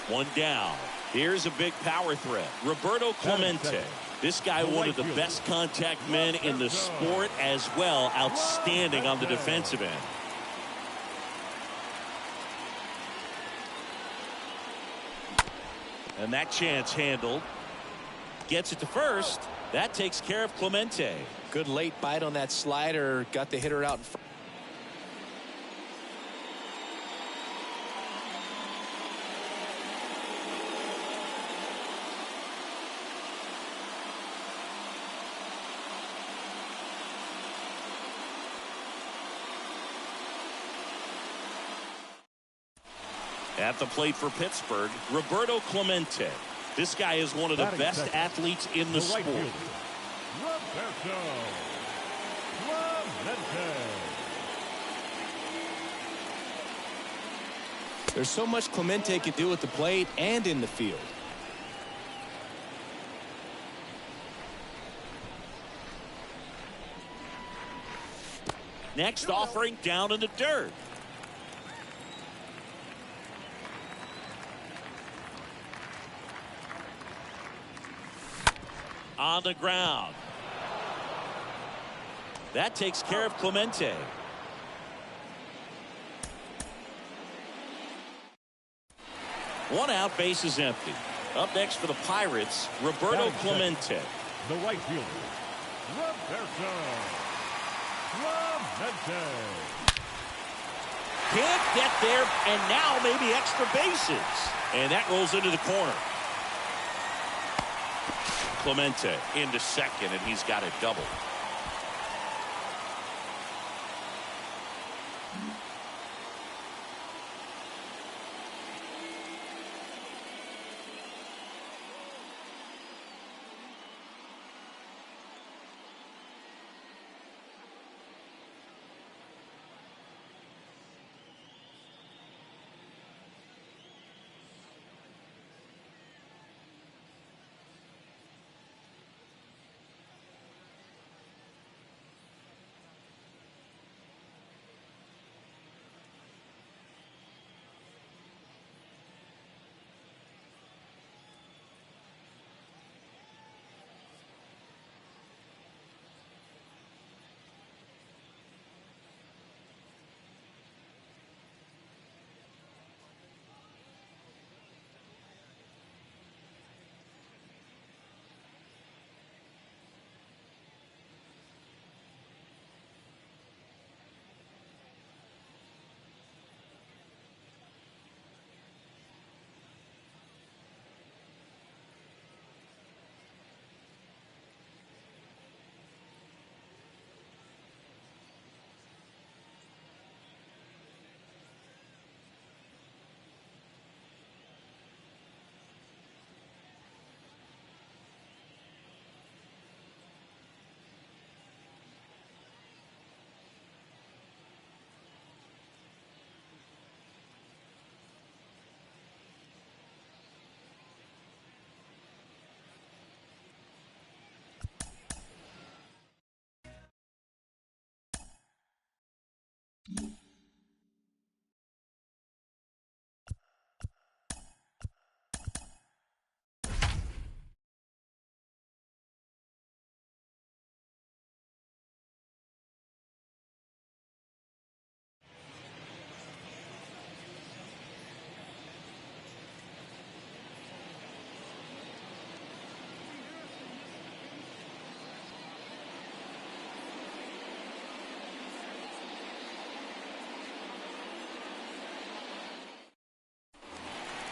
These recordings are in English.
One down. Here's a big power threat. Roberto Clemente. This guy, one of the best contact men in the sport as well. Outstanding on the defensive end. And that chance handled. Gets it to first. That takes care of Clemente. Good late bite on that slider. Got the hitter out in front. At the plate for Pittsburgh, Roberto Clemente. This guy is one of the best athletes in the sport. Roberto Clemente. There's so much Clemente can do at the plate and in the field. Next offering down in the dirt. On the ground. That takes care of Clemente. One out, base is empty. Up next for the Pirates, Roberto Clemente. The right fielder, Roberto Clemente. Can't get there, and now maybe extra bases. And that rolls into the corner. Clemente into second, and he's got a double.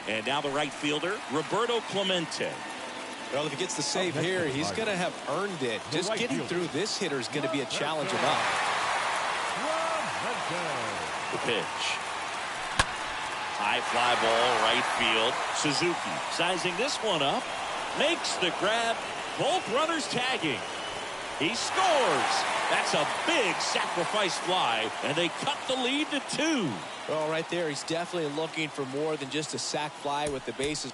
And now the right fielder, Roberto Clemente. Well, if he gets the save here, he's going to have earned it. Just getting through this hitter is going to be a challenge enough. The pitch. High fly ball, right field. Suzuki sizing this one up. Makes the grab. Both runners tagging. He scores. That's a big sacrifice fly, and they cut the lead to 2. Well, right there, he's definitely looking for more than just a sac fly with the bases.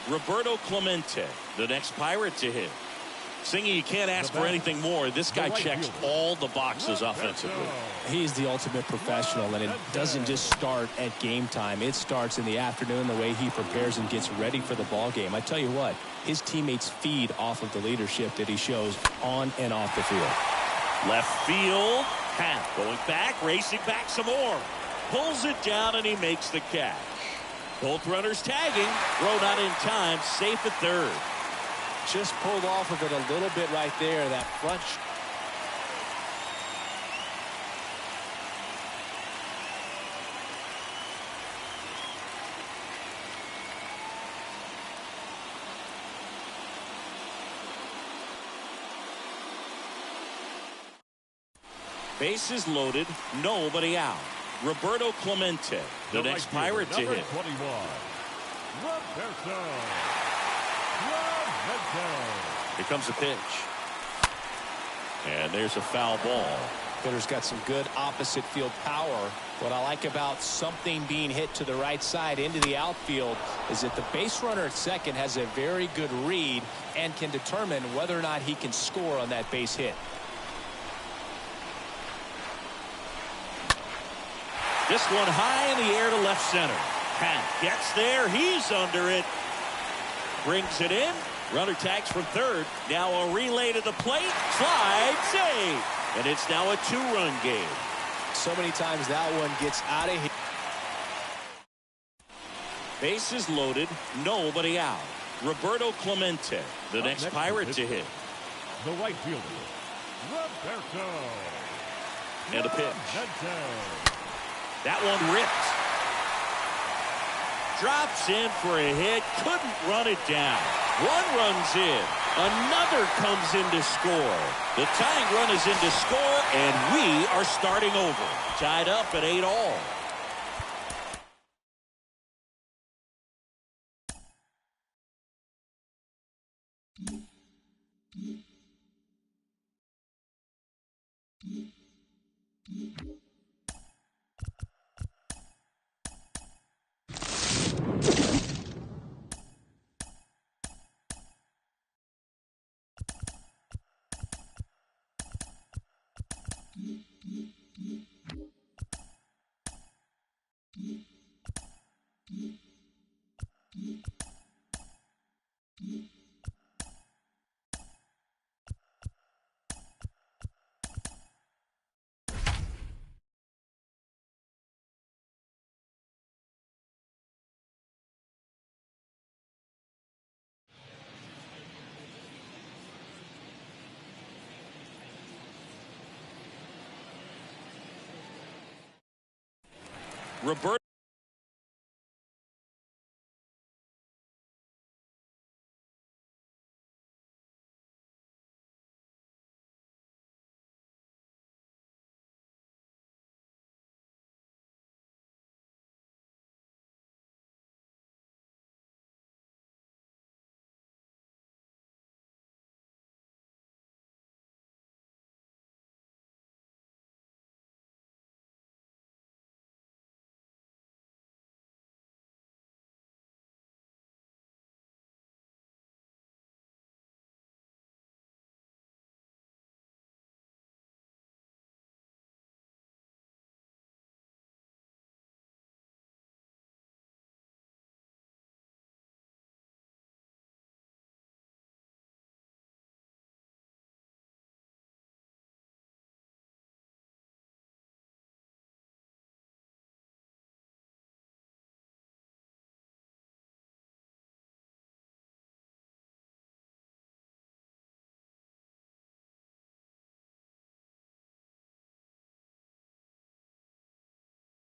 Roberto Clemente, the next Pirate to hit. Singy, you can't ask for anything more. This guy checks all the boxes offensively. He's the ultimate professional, and it doesn't just start at game time. It starts in the afternoon, the way he prepares and gets ready for the ball game. I tell you what, his teammates feed off of the leadership that he shows on and off the field. Left field, Happ going back, racing back some more. Pulls it down, and he makes the catch. Both runners tagging. Throw not in time. Safe at third. Just pulled off of it a little bit right there. That front. Bases loaded. Nobody out. Roberto Clemente, the next Pirate to hit. 21. Roberto. Here comes the pitch. And there's a foul ball. Hitter's got some good opposite field power. What I like about something being hit to the right side into the outfield is that the base runner at second has a very good read and can determine whether or not he can score on that base hit. This one high in the air to left center. Happ gets there. He's under it. Brings it in. Runner tags from third. Now a relay to the plate. Slide, save. And it's now a two-run game. So many times that one gets out of here. Bases loaded. Nobody out. Roberto Clemente, the next Pirate to hit. The right fielder, Roberto. And a pitch. That one ripped. Drops in for a hit. Couldn't run it down. One runs in. Another comes in to score. The tying run is in to score, and we are starting over. Tied up at 8-all. Roberto.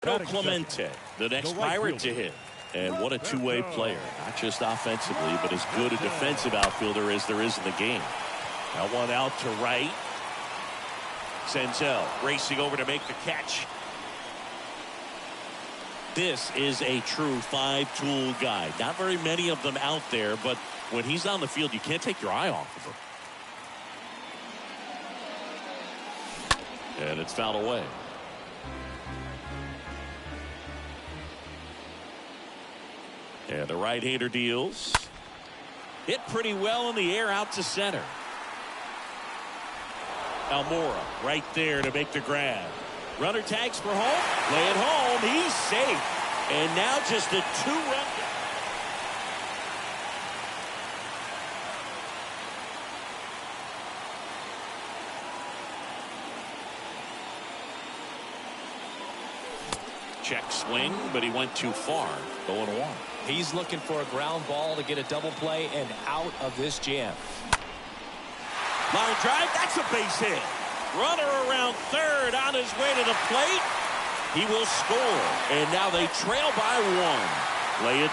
Clemente, the next Pirate to hit. And what a two-way player. Not just offensively, but as good a defensive outfielder as there is in the game. That one out to right. Senzel racing over to make the catch. This is a true five-tool guy. Not very many of them out there, but when he's on the field, you can't take your eye off of him. And it's fouled away. And the right-hander deals. Hit pretty well in the air out to center. Almora right there to make the grab. Runner tags for home. Play it home. He's safe. And now just a 2-run. Check swing, but he went too far. 0-1. He's looking for a ground ball to get a double play and out of this jam. Line drive, that's a base hit. Runner around third on his way to the plate. He will score. And now they trail by 1. Lay it.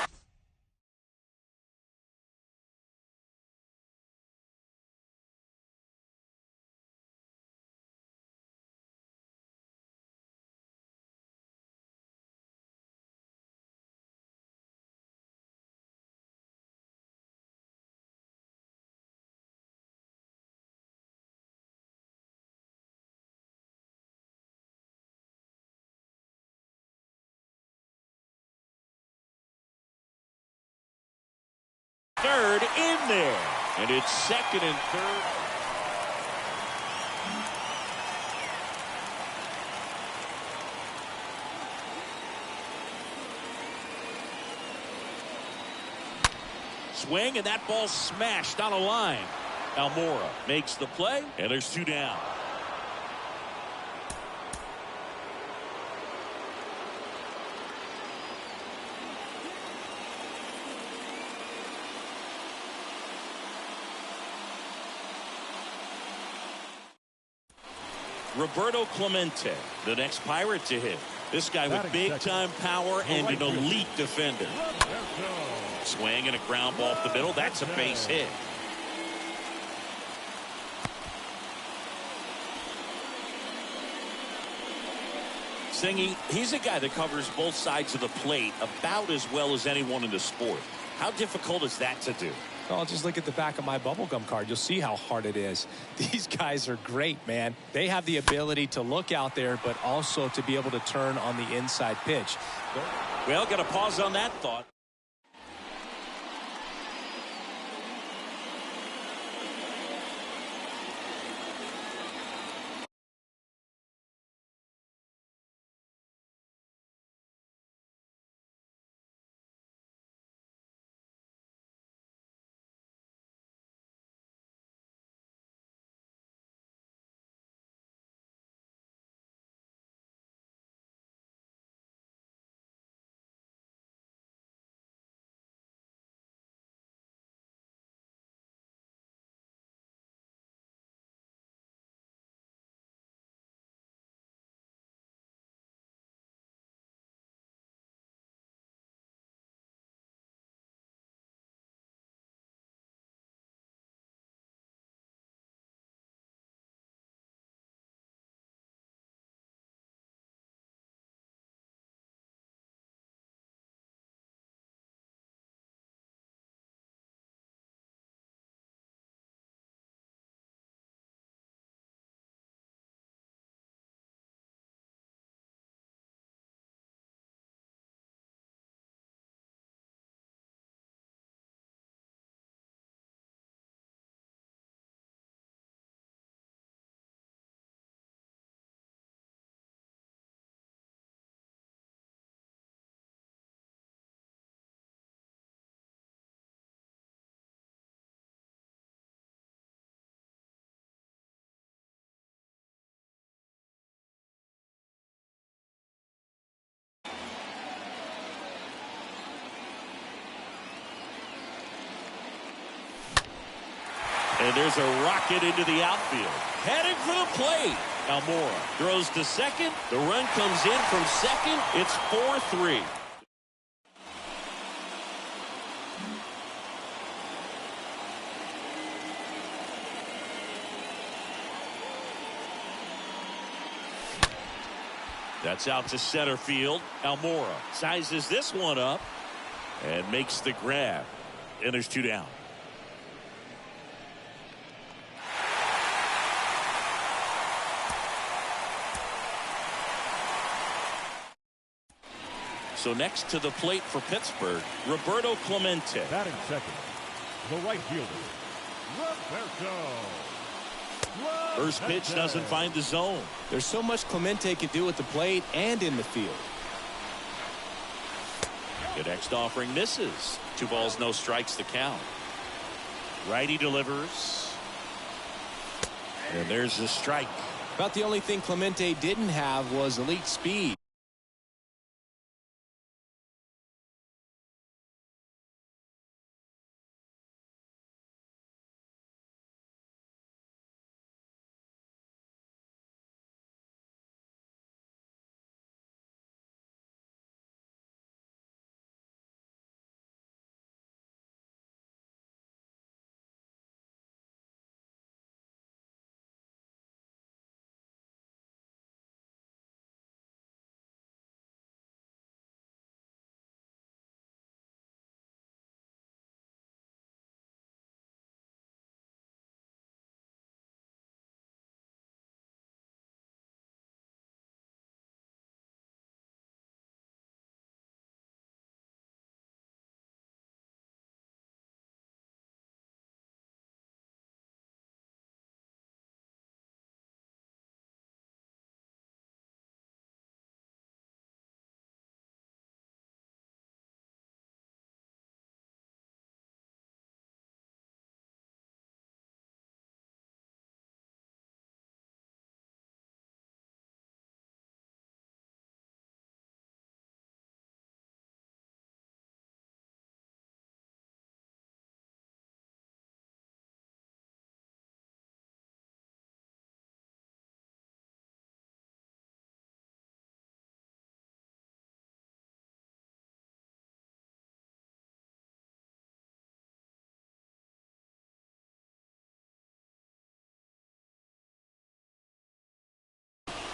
Third in there. And it's second and third. Swing, and that ball smashed on a line. Almora makes the play, and there's 2 down. Roberto Clemente, the next Pirate to hit. This guy with big-time power and an elite defender. Swing and a ground ball up the middle. That's a base hit. Singy, he's a guy that covers both sides of the plate about as well as anyone in the sport. How difficult is that to do? Oh, just look at the back of my bubblegum card. You'll see how hard it is. These guys are great, man. They have the ability to look out there, but also to be able to turn on the inside pitch. Well, got to pause on that thought. And there's a rocket into the outfield. Heading for the plate. Almora throws to second. The run comes in from second. It's 4-3. That's out to center field. Almora sizes this one up and makes the grab. And there's 2 down. So next to the plate for Pittsburgh, Roberto Clemente. Batting second, the right fielder, Roberto. First pitch doesn't find the zone. There's so much Clemente can do at the plate and in the field. The next offering misses. 2 balls, no strikes the count. Righty delivers. And there's the strike. About the only thing Clemente didn't have was elite speed.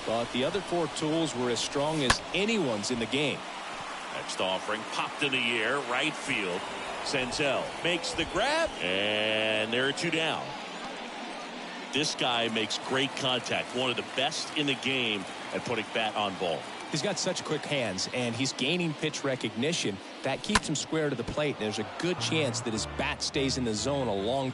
But the other 4 tools were as strong as anyone's in the game. Next offering popped in the air, right field. Senzel makes the grab, and there are 2 down. This guy makes great contact. One of the best in the game at putting bat on ball. He's got such quick hands, and he's gaining pitch recognition. That keeps him square to the plate. There's a good chance that his bat stays in the zone a long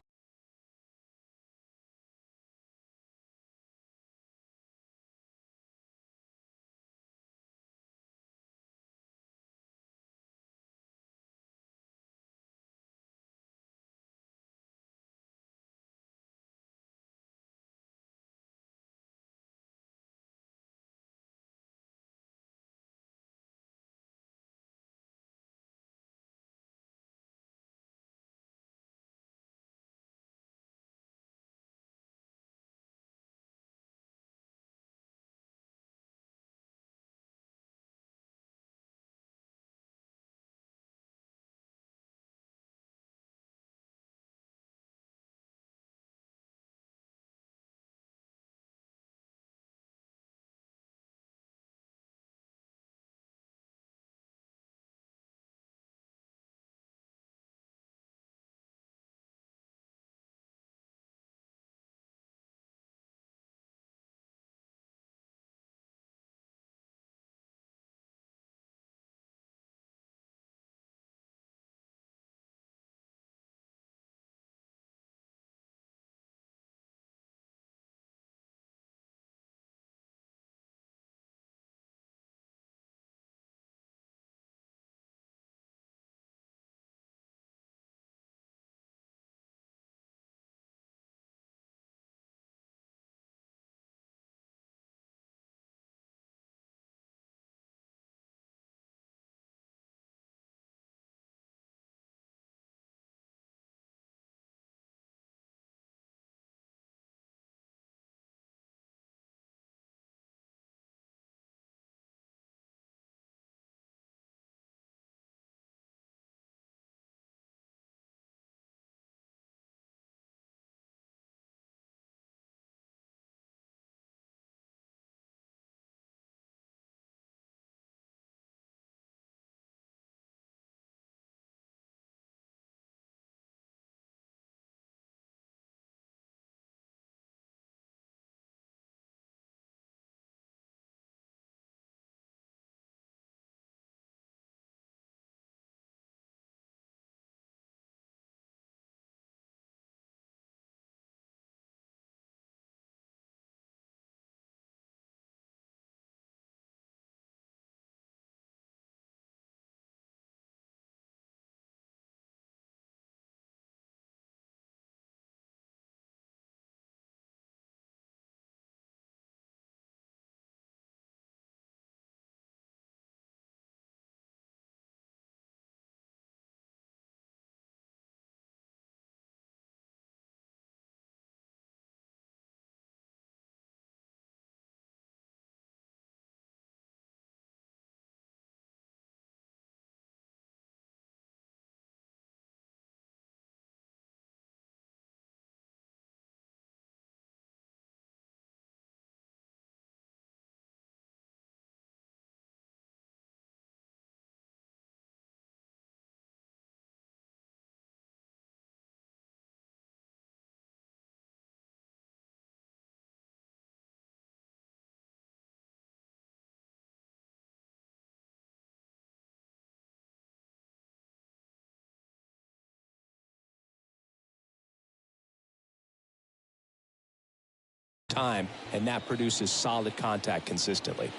time, and that produces solid contact consistently.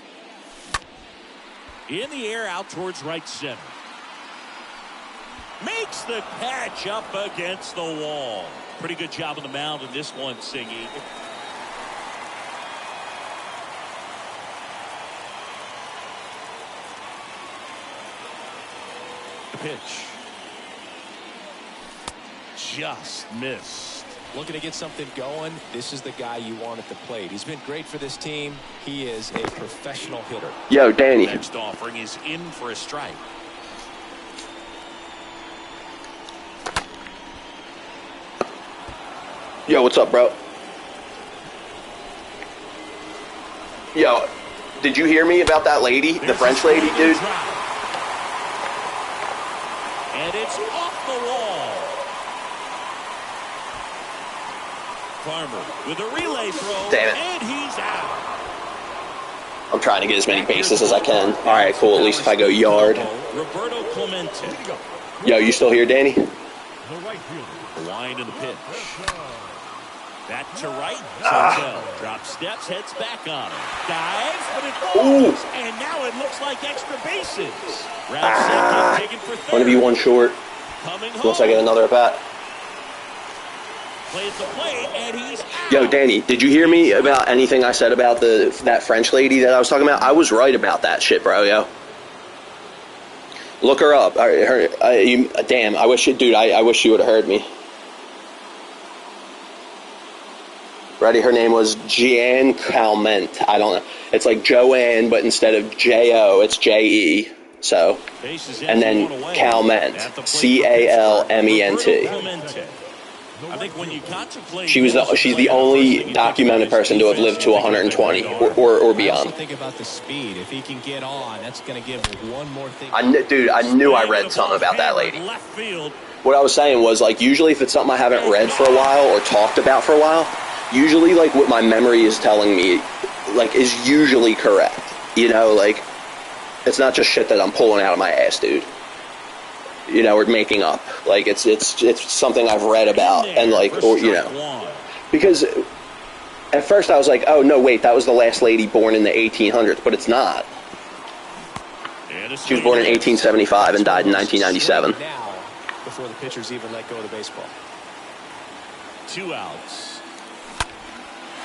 In the air, out towards right center. Makes the catch up against the wall. Pretty good job on the mound in this one, Singy. The pitch. Just missed. Looking to get something going. This is the guy you want at the plate. He's been great for this team. He is a professional hitter. Yo, Danny. Next offering is in for a strike. Yo, what's up, bro? Yo, did you hear me about that lady, the French lady, dude? And it's off the wall. Farmer with a relay throw. Damn it. And he's out. I'm trying to get as many bases as I can. All right, cool. At least if I go yard. Roberto Clemente. Yo, you still here, Danny? The right fielder. The line in the pitch. Back to right. Santel drops steps, heads back on him. Dives, but it falls. And now it looks like extra bases. Round second, taken for third. I'm going to be one short. Coming home. Unless I get another at bat. Plays the plate, and he's out. Yo, Danny, did you hear me about anything I said about that French lady that I was talking about? I was right about that shit, bro, yo. Look her up. Damn, I wish I wish you would have heard me. Ready? Her name was Jeanne Calment. I don't know. It's like Joanne, but instead of J-O, it's J-E. So, and then Calment, C-A-L-M-E-N-T. I think when you contemplate, she's the only documented person to have lived to 120 or beyond. I also think about the speed. If he can get on, that's going to give him one more thing. Dude, I knew I read something about that lady. What I was saying was, like, usually if it's something I haven't read for a while or talked about for a while, usually, like, what my memory is telling me, like, is usually correct. You know, like, it's not just shit that I'm pulling out of my ass, dude. You know, or making up. Like, it's something I've read about, and, like, or, you know. Because at first I was like, oh, no, wait, that was the last lady born in the 1800s, but it's not. She was born in 1875 and died in 1997. Now, before the pitchers even let go of the baseball. 2 outs.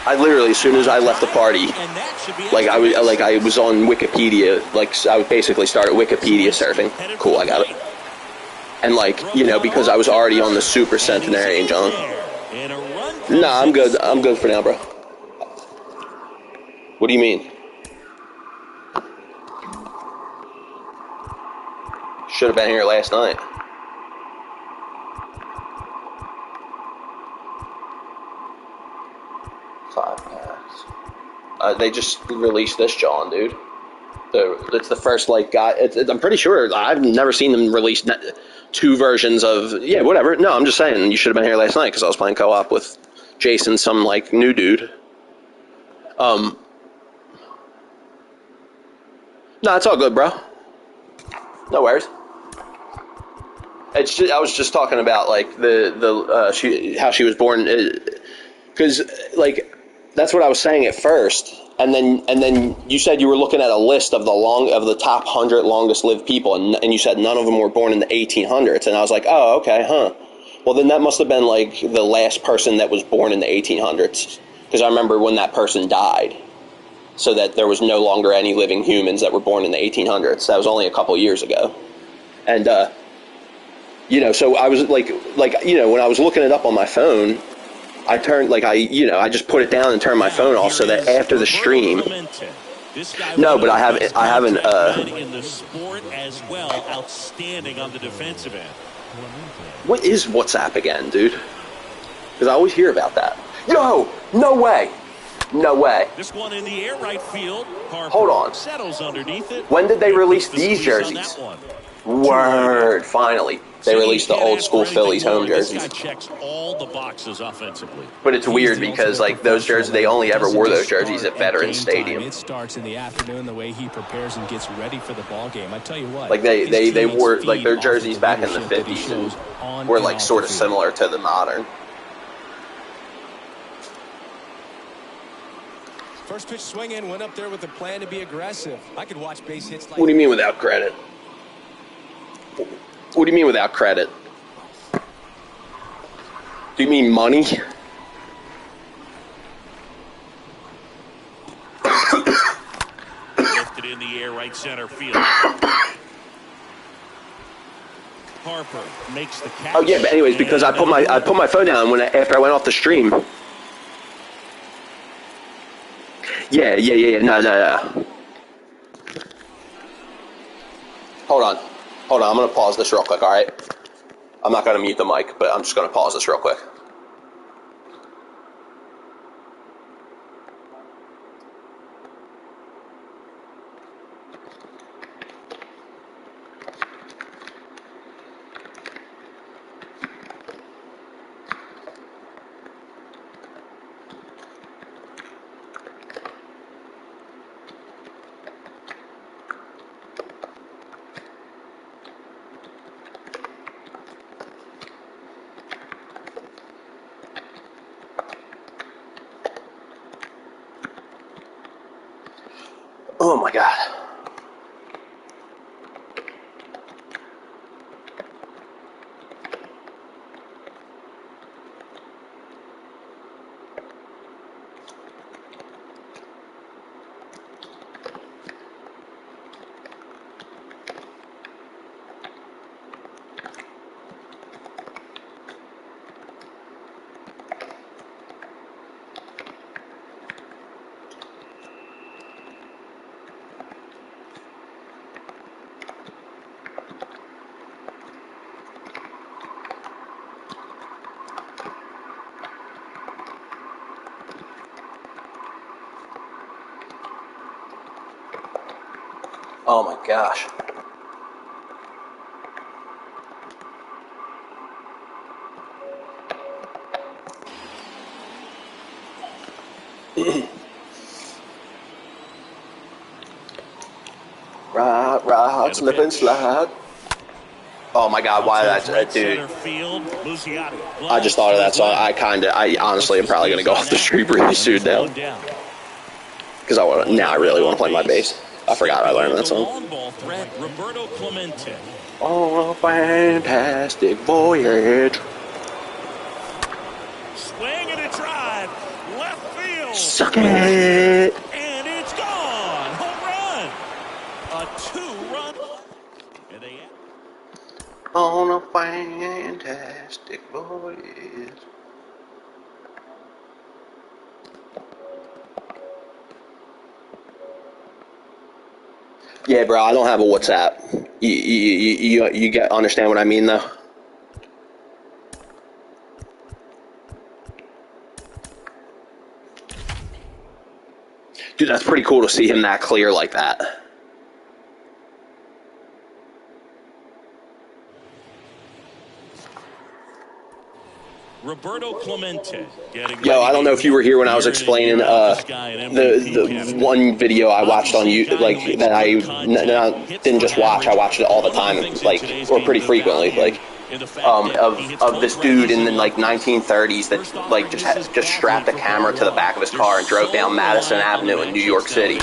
I literally, as soon as I left the party, I was on Wikipedia, like, I would basically start at Wikipedia surfing. Cool, I got it. And, like, you know, because I was already on the super centenarian, John. Nah, I'm good. I'm good for now, bro. What do you mean? Should have been here last night. Five packs. They just released this, John, dude. It's the first, like, guy. I'm pretty sure I've never seen them release 2 versions of. Yeah, whatever. No, I'm just saying you should have been here last night because I was playing co-op with Jason, some, like, new dude. No, it's all good, bro. No worries. It's just, I was just talking about, like, how she was born, because, like, that's what I was saying at first, and then you said you were looking at a list of the top 100 longest lived people, and you said none of them were born in the 1800s, and I was like, oh, okay, huh. Well, then that must have been, like, the last person that was born in the 1800s, because I remember when that person died, so that there was no longer any living humans that were born in the 1800s. That was only a couple years ago, and you know, so I was like, you know, when I was looking it up on my phone, I turned, like, I just put it down and turned my phone off so that after the stream. No, but I haven't. In the sport as well, outstanding on the defensive end. What is WhatsApp again, dude? Because I always hear about that. Yo, no way. No way. This one in the air, right field. Hold on. Settles underneath it. When did they release these jerseys? Word, finally. They released the old school Phillies home jerseys. This guy checks all the boxes offensively. But it's weird because, like, those jerseys, they only ever wore those jerseys at Veterans Stadium. It starts in the afternoon, the way he prepares and gets ready for the ball game. I tell you what. Like, they wore, like, their jerseys back in the 50s and were, like, sort of similar to the modern. First pitch swinging, went up there with a plan to be aggressive. I could watch base hits like... What do you mean without credit? What do you mean without credit? Do you mean money? Lifted in the air, right center field. Harper makes the catch. Oh yeah, but anyways, because I put my phone down after I went off the stream. Yeah. No. Hold on. I'm gonna pause this real quick. All right. I'm not gonna mute the mic, but I'm just gonna pause this real quick. Oh my God. Oh my gosh. Right, slip and slide. Oh my God, why that, dude? I just thought of that song. I honestly am probably going to go off the street really soon now. Because I really want to play my bass. I forgot I learned that song. Oh, a fantastic voyage. Swing and a drive. Left field. Suck it. And it's gone. Home run. A 2-run. And they On a fantastic voyage. Yeah, bro, I don't have a WhatsApp. You get understand what I mean, though? Dude, that's pretty cool to see him that clear like that. Roberto Clemente. Yo, I don't know if you were here when I was explaining the one video I watched on YouTube, like that I didn't just watch, I watched it all the time, like, or pretty frequently, like, of this dude in the like 1930s that like just strapped a camera to the back of his car and drove down Madison Avenue in New York City.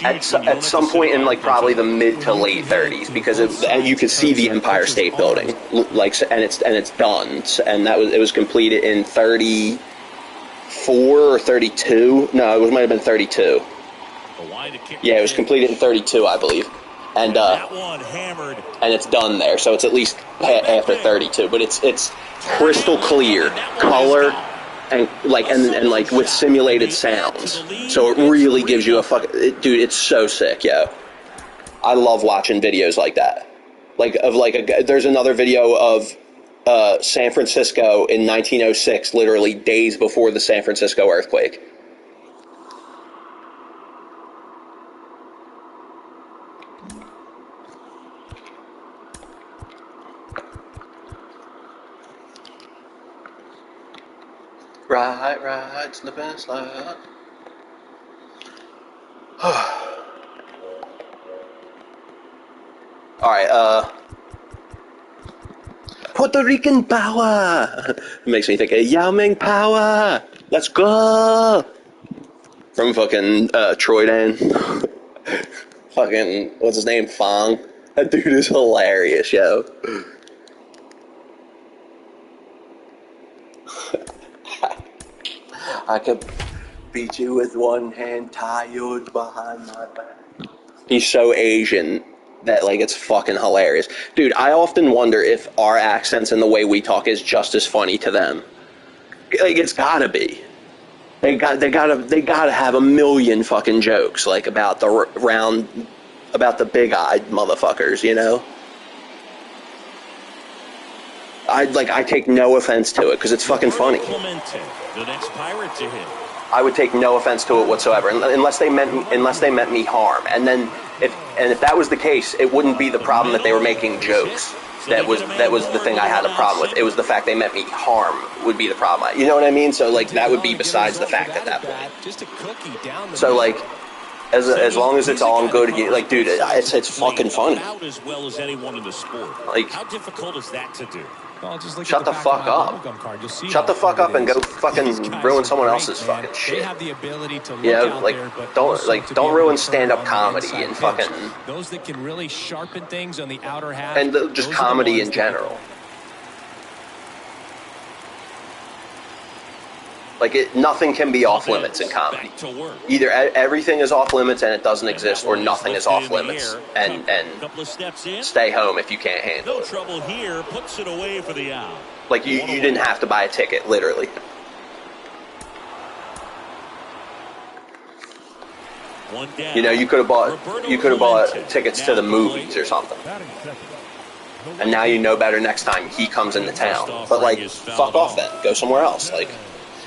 At some point in like probably the mid to late 30s, because you could see the Empire State Building, like, and it's done, and it was completed in 34 or 32. No, it might have been 32. Yeah, it was completed in 32, I believe, and it's done there, so it's at least after 32. But it's crystal clear color. And like with simulated sounds, so it really gives you dude. It's so sick, yo. I love watching videos like that. There's another video of San Francisco in 1906, literally days before the San Francisco earthquake. Right, slip and slide. Alright, Puerto Rican power! It makes me think of Yao Ming power! Let's go! from fucking Troy Dan. Fucking, what's his name? Fong. That dude is hilarious, yo. I could beat you with one hand tied behind my back. He's so Asian that, like, it's fucking hilarious. Dude, I often wonder if our accents and the way we talk is just as funny to them. Like, it's gotta be. They gotta have a million fucking jokes, like, about the big-eyed motherfuckers, you know? I take no offense to it because it's fucking funny. The next Pirate to hit. I would take no offense to it whatsoever, unless they meant me harm. And then if that was the case, it wouldn't be the problem that they were making jokes. That was the thing I had a problem with. It was the fact they meant me harm would be the problem. You know what I mean? So, like, that would be besides the fact at that point. So, like, as long as it's all good, like, dude, it's fucking funny. As well as anyone in the sport. Like, how difficult is that to do? Well, just look shut the fuck up. Shut the fuck up and go fucking ruin someone else's fucking shit. They have the ability to look yeah, like, there, don't ruin stand-up comedy and fucking those that can really sharpen things on the outer half and just comedy in general. Like, nothing can be off limits in comedy. Either everything is off limits and it doesn't exist, or nothing is off limits and stay home if you can't handle it. No trouble here, puts it away for the out. Like, you didn't have to buy a ticket, literally. You know, you could have bought tickets to the movies or something. And now you know better next time he comes into town. But, like, fuck off then. Go somewhere else. Like,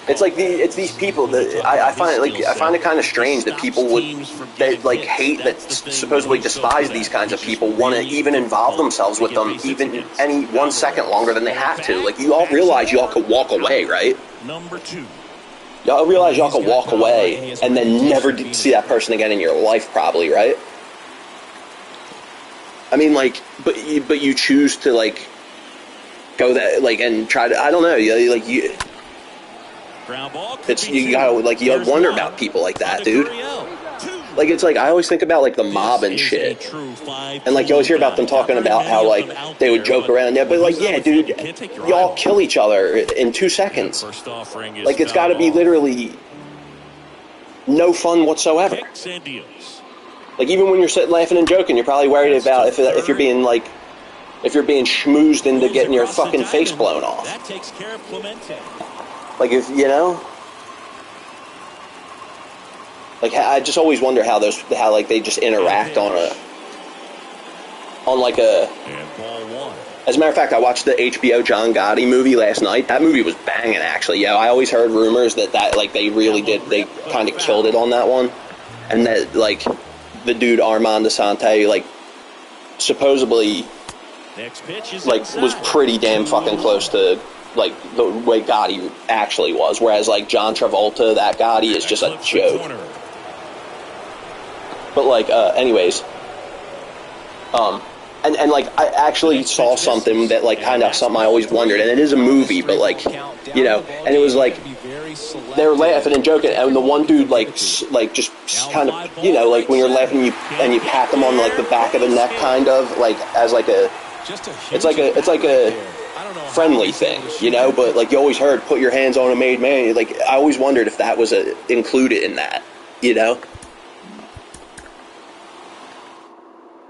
it's like it's these people that I find it kind of strange that people hate, that supposedly despise these kinds of people, want to even involve themselves with them even any 1 second longer than they have to. Like, you all realize y'all could walk away, right? Number 2. Y'all realize y'all could walk away and then never see that person again in your life, probably, right? I mean, like, but you choose to, like, go that, like, and try to, I don't know, like, you. You gotta, like, you wonder about people like that, dude. Like, it's like, I always think about, like, the mob and shit. And, like, you always hear about them talking about how, like, they would joke around. Yeah, but, like, yeah, dude, y'all kill each other in 2 seconds. Like, it's gotta be literally no fun whatsoever. Like, even when you're sitting laughing and joking, you're probably worried about if you're being, like, if you're being schmoozed into getting your fucking face blown off. That takes care of Clemente. Like, if, you know, like, I just always wonder how like, they just interact on like a, as a matter of fact, I watched the HBO John Gotti movie last night. That movie was banging, actually. Yeah, I always heard rumors that, like, they really did, they kind of killed it on that one. And that, like, the dude Armand Asante, like, supposedly, like, was pretty damn fucking close to, like, the way Gotti actually was, whereas, like, John Travolta, that Gotti is just a joke. But, like, anyways, and like, I actually saw something that, like, kind of something I always wondered, and it is a movie, but, like, you know, and it was like, they were laughing and joking, and the one dude, like just kind of, you know, like, when you're laughing, and you pat them on, like, the back of the neck, kind of, like, as, like, it's like a friendly thing, you know, but, like, you always heard, put your hands on a made man. Like, I always wondered if that was included in that, you know?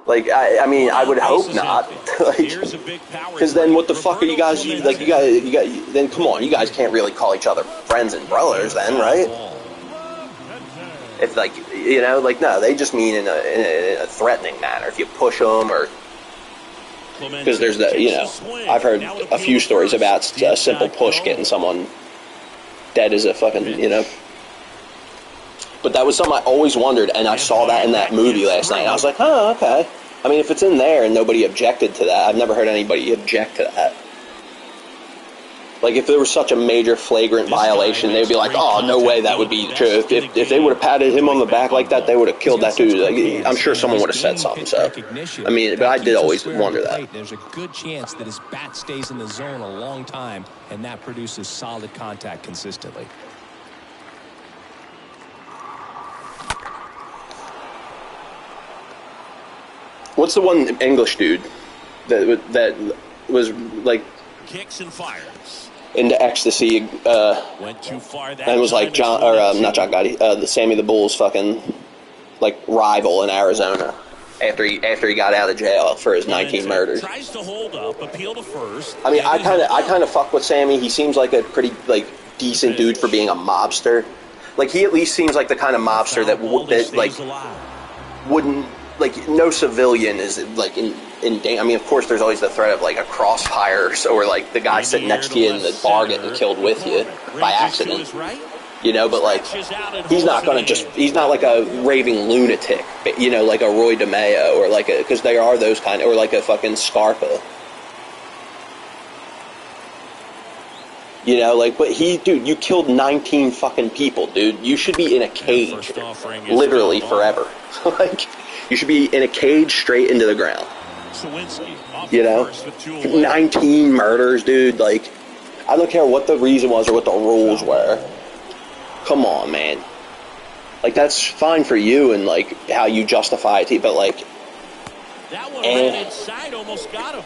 Like, I mean, I would hope not. Like, because then what the fuck are you guys, like, you guys, then come on, you guys can't really call each other friends and brothers then, right? If, like, you know, like, no, they just mean in a threatening manner. If you push them or, because there's the, you know, I've heard a few stories about a simple push getting someone dead as a fucking, you know. But that was something I always wondered, and I saw that in that movie last night. And I was like, oh, okay. I mean, if it's in there and nobody objected to that, I've never heard anybody object to that. Like, if there was such a major flagrant violation, they'd be like, oh, no way that would be true. If they would have patted him on the back like that, they would have killed that dude. Like, I'm sure someone would have said something, so. I mean, but I did always wonder that. There's a good chance that his bat stays in the zone a long time, and that produces solid contact consistently. what's the one English dude that was like Kicks and fires. into ecstasy? Went too far that and was like time. John, or not John Gotti, the Sammy the Bull's fucking like rival in Arizona after he got out of jail for his 19 murders. Tries to hold up, appeal to first. I mean, I kind of fuck with Sammy. He seems like a pretty like decent dude for being a mobster. Like he at least seems like the kind of mobster that wouldn't like no civilian is like in danger. I mean, of course, there's always the threat of like a crossfire or like the guy sitting next to you in the bar getting killed with you by accident. You know, but like he's not like a raving lunatic, you know, like a Roy DeMeo or like because there are those kind, or like a fucking Scarpa. You know, like, but dude, you killed 19 fucking people, dude. You should be in a cage, literally forever. Like, you should be in a cage straight into the ground. You know, 19 murders, dude. Like, I don't care what the reason was or what the rules were. Come on, man. Like, that's fine for you and, like, how you justify it, but, like... That one ran inside, almost got him.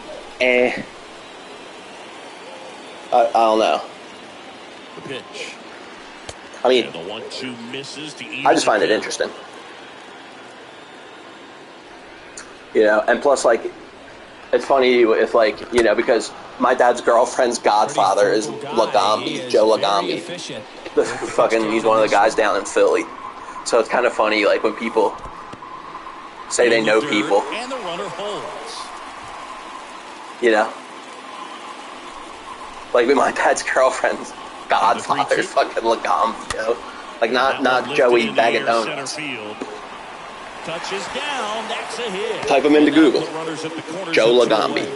I don't know. The pitch. I mean... And the 1-2 misses to I just find it interesting. You know, and plus, like, it's funny if, like, you know, because my dad's girlfriend's godfather is Lagambi, Joe Lagambi. He's one of the guys down in Philly. So it's kind of funny, like, when people say they know people. And the runner holds. You know? Like, with my dad's girlfriend's godfather, fucking Lagambi, you know? Like, not Joey Bag of Donuts. Touches down, that's a hit. Type him into Google. Joe Lagambi.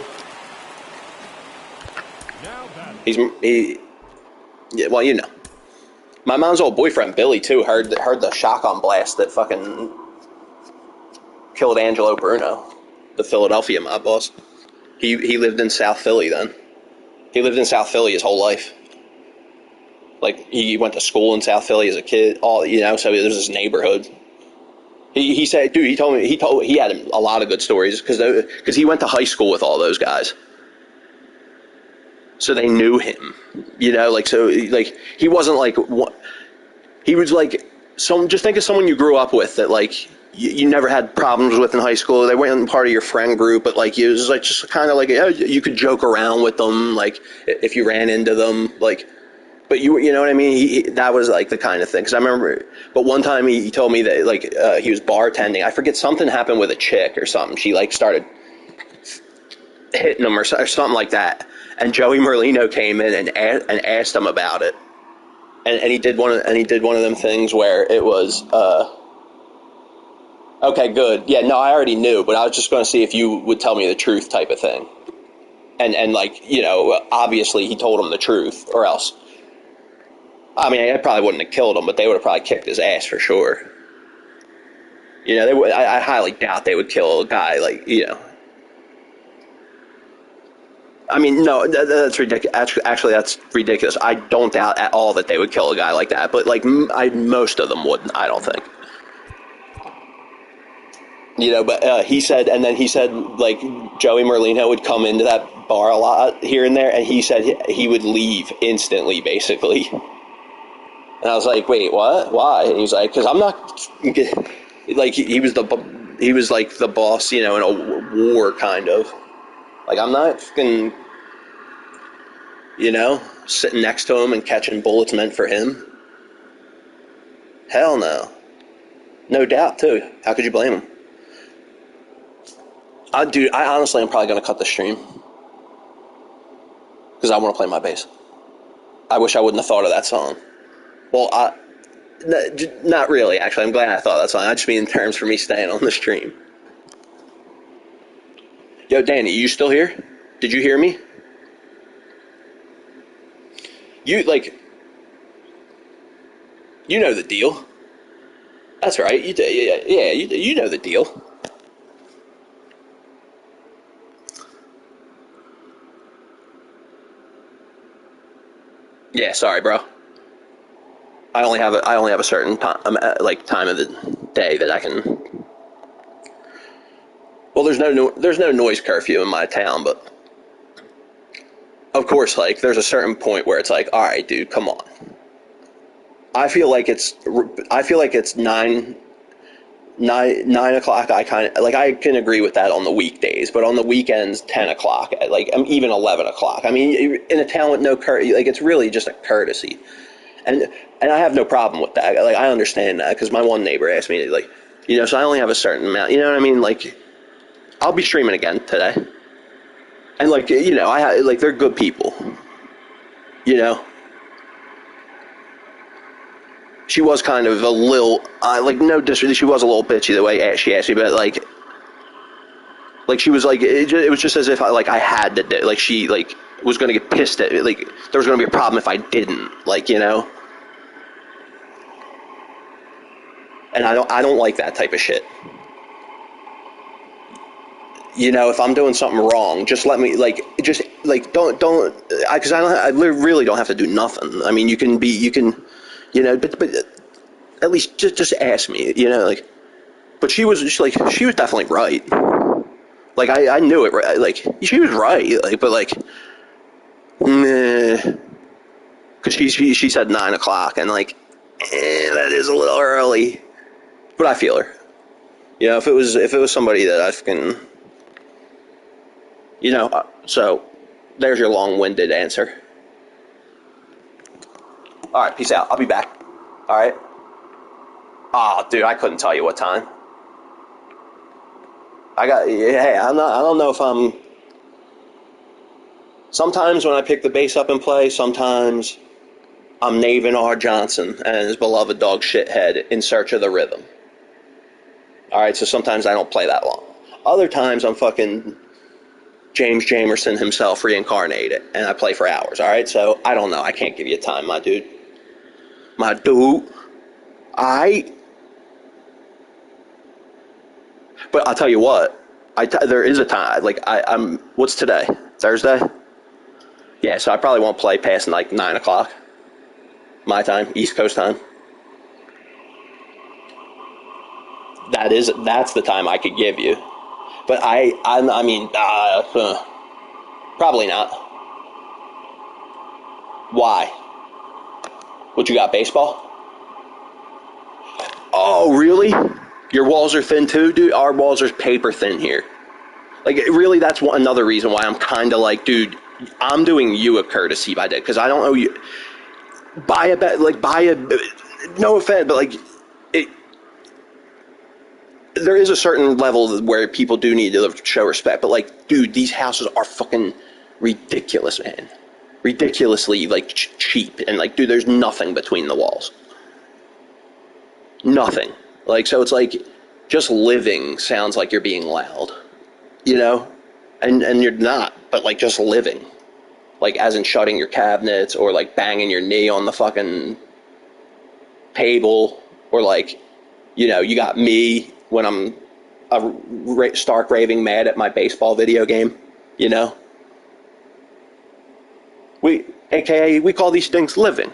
Yeah, well, you know. My mom's old boyfriend, Billy, too, heard the shotgun blast that fucking killed Angelo Bruno, the Philadelphia mob boss. He lived in South Philly then. He lived in South Philly his whole life. Like, he went to school in South Philly as a kid, you know, so there's this neighborhood. He said, dude, he had a lot of good stories because he went to high school with all those guys. So they knew him, you know, like, so, like, he wasn't like, he was like, just think of someone you grew up with that, like, you never had problems with in high school. They weren't part of your friend group, but, like, it was, like, just kind of like, you could joke around with them, like, if you ran into them, like, but you know what I mean? That was, like, the kind of thing. Because I remember, but one time he told me that, like, he was bartending. I forget, something happened with a chick or something. She, like, started hitting him or something like that. And Joey Merlino came in and asked him about it, and he did one of them things where it was okay, good, yeah, no, I already knew, but I was just going to see if you would tell me the truth, type of thing, and like, you know, obviously he told him the truth, or else, I mean, I probably wouldn't have killed him, but they would have probably kicked his ass for sure. You know, I highly doubt they would kill a guy like, you know. I mean, no, that's ridiculous. Actually, that's ridiculous. I don't doubt at all that they would kill a guy like that. But, like, most of them wouldn't, I don't think. You know, but he said, like, Joey Merlino would come into that bar a lot here and there, and he said he would leave instantly, basically. And I was like, wait, what? Why? And he was like, because I'm not, like, he was like the boss, you know, in a war, kind of. Like, I'm not fucking, you know, sitting next to him and catching bullets meant for him. Hell no. No doubt, too. How could you blame him? Dude, I honestly am probably going to cut the stream. Because I want to play my bass. I wish I wouldn't have thought of that song. Well, not really, actually. I'm glad I thought of that song. I just mean in terms for me staying on the stream. Yo, Danny, you still here? Did you hear me? You know the deal. That's right. You know the deal. Yeah, sorry, bro. I only have a certain time, time of the day that I can. Well, there's no noise curfew in my town, but of course, like, there's a certain point where it's like, all right, dude, come on. I feel like it's 9 o'clock. I can agree with that on the weekdays, but on the weekends, 10 o'clock, like, even 11 o'clock. I mean, in a town with no courtesy, like, it's really just a courtesy. And I have no problem with that. Like, I understand that, because my one neighbor asked me, like, so I only have a certain amount, you know what I mean? Like, I'll be streaming again today. And, like, they're good people, She was kind of a little, no disrespect, she was a little bitchy the way she asked me, but, like she was, like, it was just as if, I had to do, like, she, like, was going to get pissed at me, like, there was going to be a problem if I didn't, like, And I don't like that type of shit. If I'm doing something wrong, just let me, don't, because I really don't have to do nothing. I mean, but at least just ask me, but she was definitely right. Like, I knew it, right? Like, she was right, like, but, like, nah, because she said 9 o'clock, and, like, that is a little early, but I feel her. If it was somebody that I fucking, so there's your long-winded answer. All right, peace out. I'll be back. All right. Oh, dude, I couldn't tell you what time. I don't know if I'm. Sometimes when I pick the bass up and play, sometimes I'm Navin R. Johnson and his beloved dog Shithead in search of the rhythm. All right, so sometimes I don't play that long. Other times I'm fucking James Jamerson himself reincarnated, and I play for hours. All right, so I don't know. I can't give you a time, my dude. But I'll tell you what. There is a time. Like, I'm. What's today? Thursday. Yeah, so I probably won't play past, like, 9 o'clock. My time, East Coast time. That's the time I could give you. But I mean, probably not. Why? What, you got, baseball? Oh, really? Your walls are thin too, dude? Our walls are paper thin here. Like, really, that's another reason why I'm kind of like, dude, I'm doing you a courtesy by that, because I don't owe you. No offense, but, like, there is a certain level where people do need to show respect, but, like, dude, these houses are fucking ridiculous, man. Ridiculously, like, cheap, and, like, dude, there's nothing between the walls. Nothing. Like, so it's like, just living sounds like you're being loud, and you're not, but, like, just living, like, as in shutting your cabinets, or, like, banging your knee on the fucking table, or, like, you got me when I'm stark raving mad at my baseball video game, AKA, we call these things living,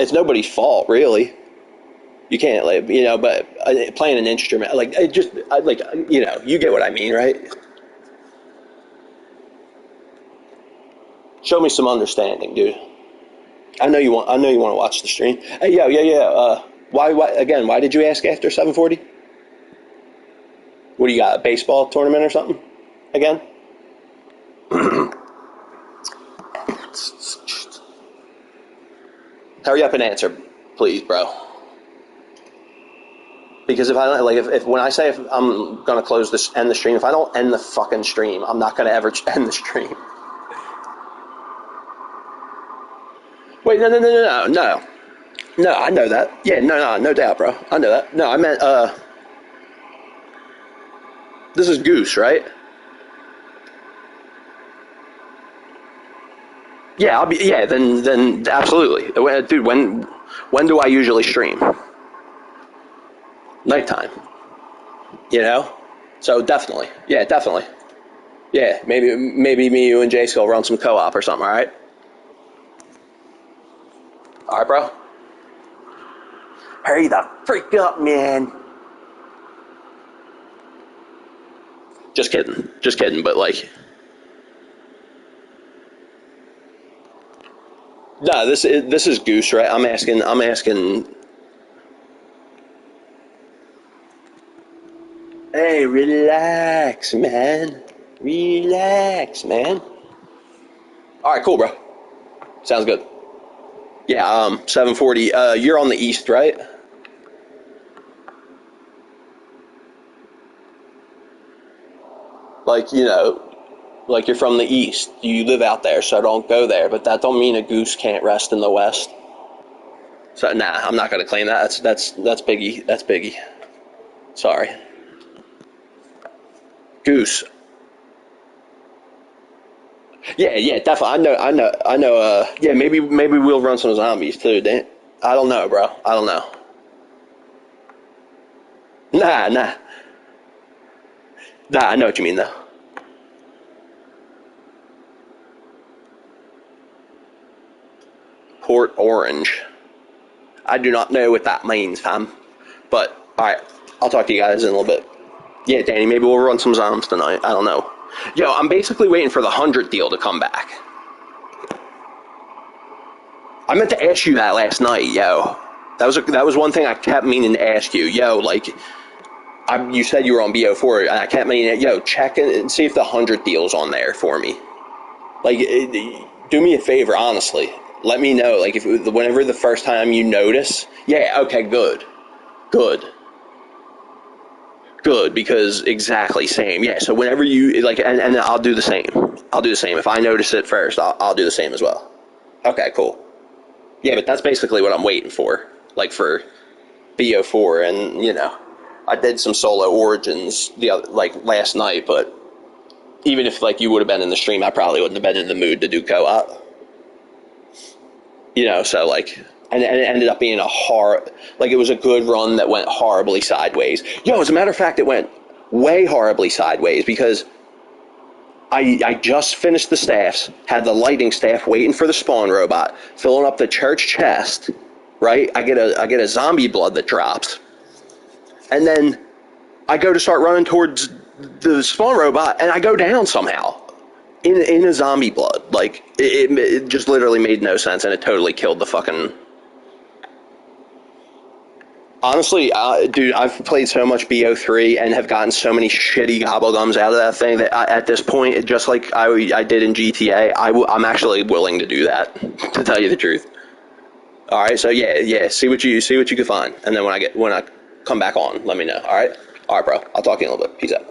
It's nobody's fault, really. You can't, like, but playing an instrument, like, you get what I mean, right? Show me some understanding, dude. I know you want to watch the stream. Hey, yeah. Why did you ask after 7:40? What do you got? A baseball tournament or something? Again? Hurry up and answer, please, bro. Because if when I say if I'm gonna end the stream, if I don't end the fucking stream, I'm not gonna ever end the stream. Wait, no, I know that. Yeah, no doubt, bro. I know that. No, I meant this is Goose, right? Yeah, then absolutely, dude. When do I usually stream? Nighttime. So definitely, yeah, maybe me, you, and Jace will run some co-op or something. All right, bro. Hurry the freak up, man. Just kidding, but like, no, this is Goose, right? I'm asking. Hey, relax, man. Relax, man. All right, cool, bro. Sounds good. Yeah, 7:40. You're on the east, right? Like, like you're from the east. You live out there, so don't go there. But that don't mean a goose can't rest in the west. So nah, I'm not gonna claim that. That's Biggie. That's Biggie. Sorry. Goose. Yeah, definitely. I know. Yeah, maybe we'll run some zombies too. I don't know, bro. I don't know. Nah. I know what you mean though. Port Orange. I do not know what that means, fam. But all right, I'll talk to you guys in a little bit. Yeah, Danny, maybe we'll run some zombies tonight. I don't know. Yo, I'm basically waiting for the 100 deal to come back. I meant to ask you that last night, yo. That was one thing I kept meaning to ask you. Yo, like, you said you were on BO4, and I kept meaning, yo, check and see if the 100 deal's on there for me. Like, do me a favor, honestly. Let me know, like, whenever the first time you notice. Yeah, okay, good, because exactly same. Yeah, so whenever you like, and I'll do the same. If I notice it first, I'll do the same as well. Okay, cool. Yeah, but that's basically what I'm waiting for, like for BO4, and I did some solo origins last night, but even if like you would have been in the stream, I probably wouldn't have been in the mood to do co-op. So like, and it ended up being it was a good run that went horribly sideways. Yo, as a matter of fact, it went way horribly sideways because I just finished the staffs, had the lighting staff waiting for the spawn robot, filling up the church chest, right? I get a zombie blood that drops, and then I go to start running towards the spawn robot, and I go down somehow in a zombie blood. Like, it just literally made no sense, and it totally killed the fucking... Honestly, dude, I've played so much BO3 and have gotten so many shitty gobblegums out of that thing that at this point, just like I did in GTA, I'm actually willing to do that, to tell you the truth. All right, so yeah, see what you can find, and then when I come back on, let me know. All right, bro. I'll talk to you in a little bit. Peace out.